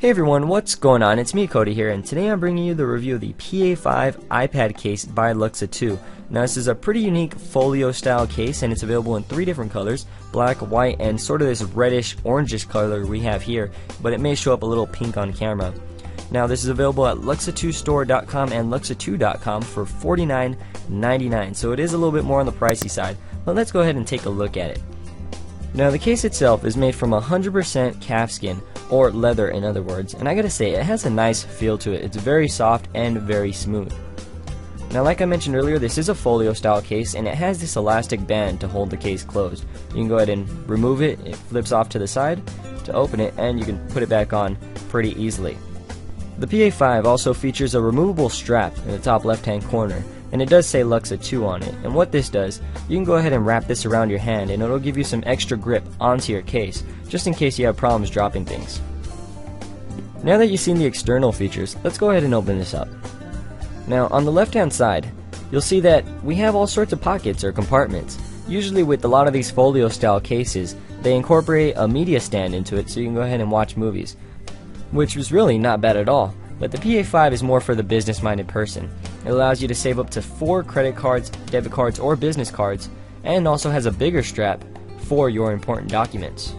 Hey everyone, what's going on? It's me, Cody here, and today I'm bringing you the review of the PA5 iPad case by Luxa 2. Now this is a pretty unique folio style case, and it's available in 3 different colors: black, white, and sort of this reddish orangish color we have here, but it may show up a little pink on camera. Now this is available at luxa2store.com and luxa2.com for $49.99, so it is a little bit more on the pricey side, but let's go ahead and take a look at it. Now the case itself is made from 100% calfskin, or leather in other words, and I gotta say, it has a nice feel to it. It's very soft and very smooth. Now like I mentioned earlier, this is a folio style case, and it has this elastic band to hold the case closed. You can go ahead and remove it, it flips off to the side to open it, and you can put it back on pretty easily. The PA5 also features a removable strap in the top left hand corner, and it does say Luxa 2 on it. And what this does, you can go ahead and wrap this around your hand, and it'll give you some extra grip onto your case, just in case you have problems dropping things. Now that you've seen the external features, let's go ahead and open this up. Now on the left hand side, you'll see that we have all sorts of pockets or compartments. Usually with a lot of these folio style cases, they incorporate a media stand into it so you can go ahead and watch movies, which was really not bad at all. But the PA5 is more for the business-minded person. It allows you to save up to 4 credit cards, debit cards, or business cards, and also has a bigger strap for your important documents.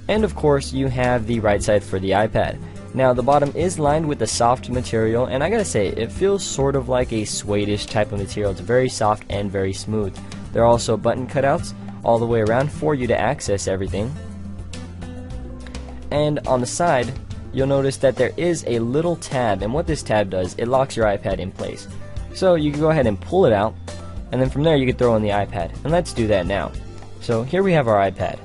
And of course, you have the right side for the iPad. Now the bottom is lined with a soft material, and I gotta say, it feels sort of like a suede-ish type of material. It's very soft and very smooth. There are also button cutouts all the way around for you to access everything. And on the side, you'll notice that there is a little tab, and what this tab does, it locks your iPad in place. So you can go ahead and pull it out, and then from there you can throw in the iPad. And let's do that now. So here we have our iPad.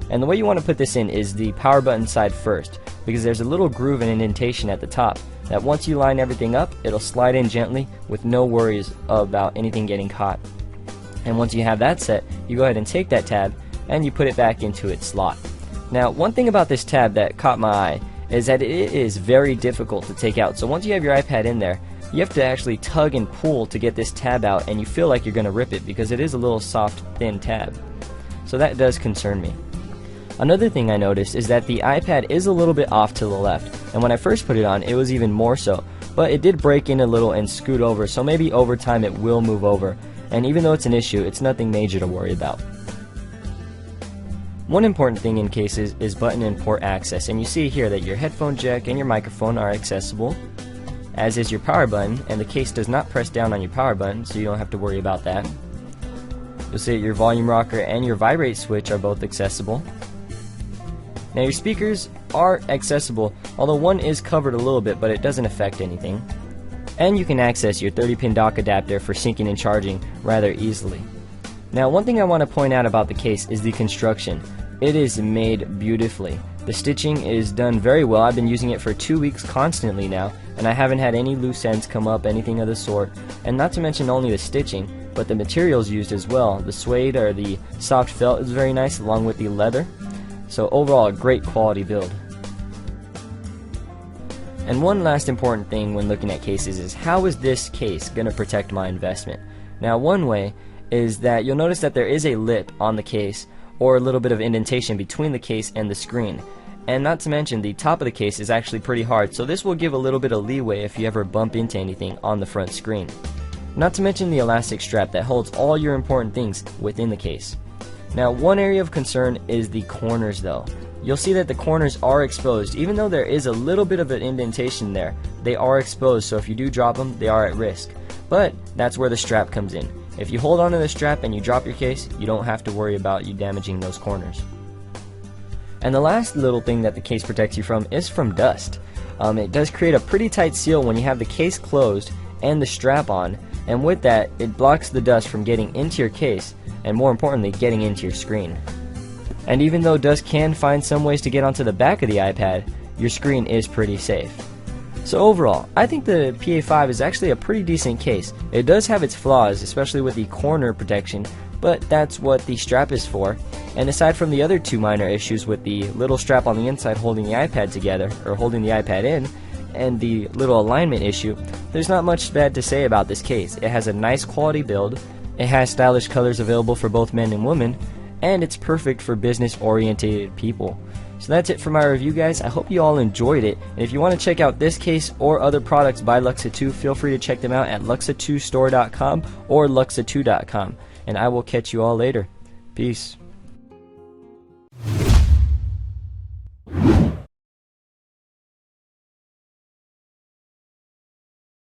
And the way you want to put this in is the power button side first, because there's a little groove and indentation at the top that once you line everything up, it'll slide in gently with no worries about anything getting caught. And once you have that set, you go ahead and take that tab and you put it back into its slot. Now, one thing about this tab that caught my eye is that it is very difficult to take out. So once you have your iPad in there, you have to actually tug and pull to get this tab out, and you feel like you're going to rip it because it is a little soft, thin tab. So that does concern me. Another thing I noticed is that the iPad is a little bit off to the left, and when I first put it on, it was even more so. But it did break in a little and scoot over, so maybe over time it will move over. And even though it's an issue, it's nothing major to worry about. One important thing in cases is button and port access, and you see here that your headphone jack and your microphone are accessible, as is your power button, and the case does not press down on your power button, so you don't have to worry about that. You'll see that your volume rocker and your vibrate switch are both accessible. Now your speakers are accessible, although one is covered a little bit, but it doesn't affect anything. And you can access your 30-pin dock adapter for syncing and charging rather easily. Now one thing I want to point out about the case is the construction. It is made beautifully. The stitching is done very well. I've been using it for 2 weeks constantly now, and I haven't had any loose ends come up, anything of the sort. And not to mention only the stitching, but the materials used as well. The suede or the soft felt is very nice, along with the leather. So overall, a great quality build. And one last important thing when looking at cases is, how is this case going to protect my investment? Now one way is that you'll notice that there is a lip on the case, or a little bit of indentation between the case and the screen. And not to mention, the top of the case is actually pretty hard, so this will give a little bit of leeway if you ever bump into anything on the front screen. Not to mention the elastic strap that holds all your important things within the case. Now one area of concern is the corners though. You'll see that the corners are exposed. Even though there is a little bit of an indentation there, they are exposed, so if you do drop them, they are at risk. But that's where the strap comes in. If you hold onto the strap and you drop your case, you don't have to worry about you damaging those corners. And the last little thing that the case protects you from is from dust. It does create a pretty tight seal when you have the case closed and the strap on, and with that, it blocks the dust from getting into your case, and more importantly, getting into your screen. And even though dust can find some ways to get onto the back of the iPad, your screen is pretty safe. So overall, I think the PA5 is actually a pretty decent case. It does have its flaws, especially with the corner protection, but that's what the strap is for. And aside from the other 2 minor issues with the little strap on the inside holding the iPad together, or holding the iPad in, and the little alignment issue, there's not much bad to say about this case. It has a nice quality build, it has stylish colors available for both men and women, and it's perfect for business oriented people. So that's it for my review, guys. I hope you all enjoyed it, and if you want to check out this case or other products by Luxa2, feel free to check them out at luxa2store.com or luxa2.com, and I will catch you all later. Peace.